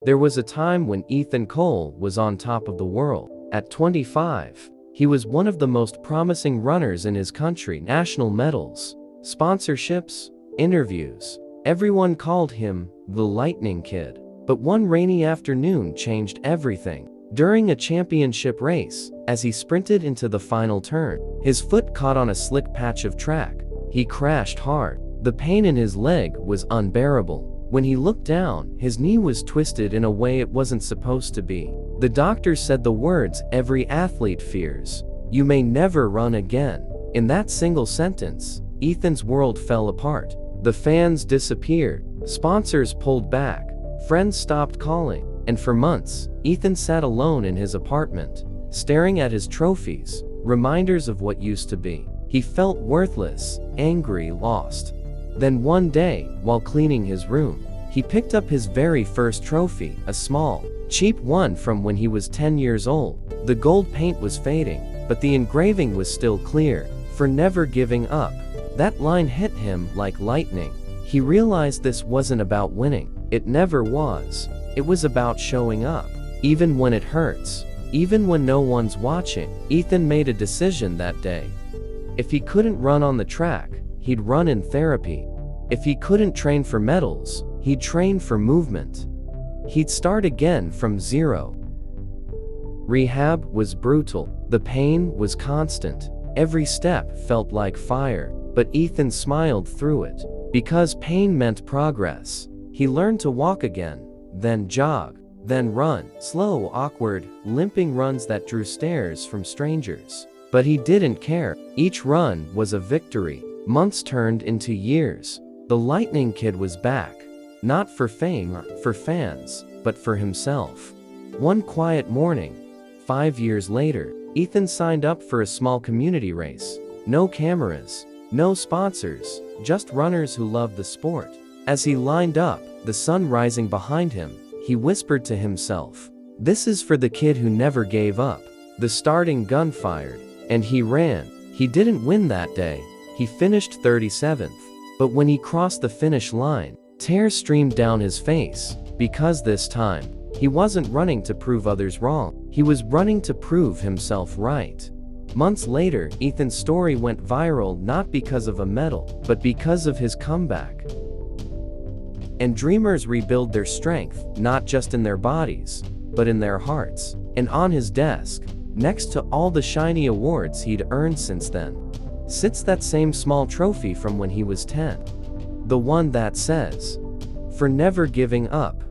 There was a time when Ethan Cole was on top of the world. At 25, he was one of the most promising runners in his country. National medals, sponsorships, interviews. Everyone called him the Lightning Kid. But one rainy afternoon changed everything. During a championship race, as he sprinted into the final turn, his foot caught on a slick patch of track. He crashed hard. The pain in his leg was unbearable. When he looked down, his knee was twisted in a way it wasn't supposed to be. The doctor said the words every athlete fears: "You may never run again." In that single sentence, Ethan's world fell apart. The fans disappeared, sponsors pulled back, friends stopped calling, and for months, Ethan sat alone in his apartment, staring at his trophies, reminders of what used to be. He felt worthless, angry, lost. Then one day, while cleaning his room, he picked up his very first trophy, a small, cheap one from when he was 10 years old. The gold paint was fading, but the engraving was still clear: "For never giving up." That line hit him like lightning. He realized this wasn't about winning. It never was. It was about showing up, even when it hurts, even when no one's watching. Ethan made a decision that day. If he couldn't run on the track, he'd run in therapy. If he couldn't train for medals, he'd train for movement. He'd start again from zero. Rehab was brutal. The pain was constant. Every step felt like fire, but Ethan smiled through it. Because pain meant progress. He learned to walk again, then jog, then run. Slow, awkward, limping runs that drew stares from strangers. But he didn't care. Each run was a victory. Months turned into years. The Lightning Kid was back. Not for fame, for fans, but for himself. One quiet morning, 5 years later, Ethan signed up for a small community race. No cameras, no sponsors, just runners who loved the sport. As he lined up, the sun rising behind him, he whispered to himself, "This is for the kid who never gave up." The starting gun fired, and he ran. He didn't win that day. He finished 37th. But when he crossed the finish line, tears streamed down his face, because this time, he wasn't running to prove others wrong. He was running to prove himself right. Months later, Ethan's story went viral not because of a medal, but because of his comeback. And dreamers rebuild their strength, not just in their bodies, but in their hearts. And on his desk, next to all the shiny awards he'd earned since then, sits that same small trophy from when he was 10. The one that says, "For never giving up."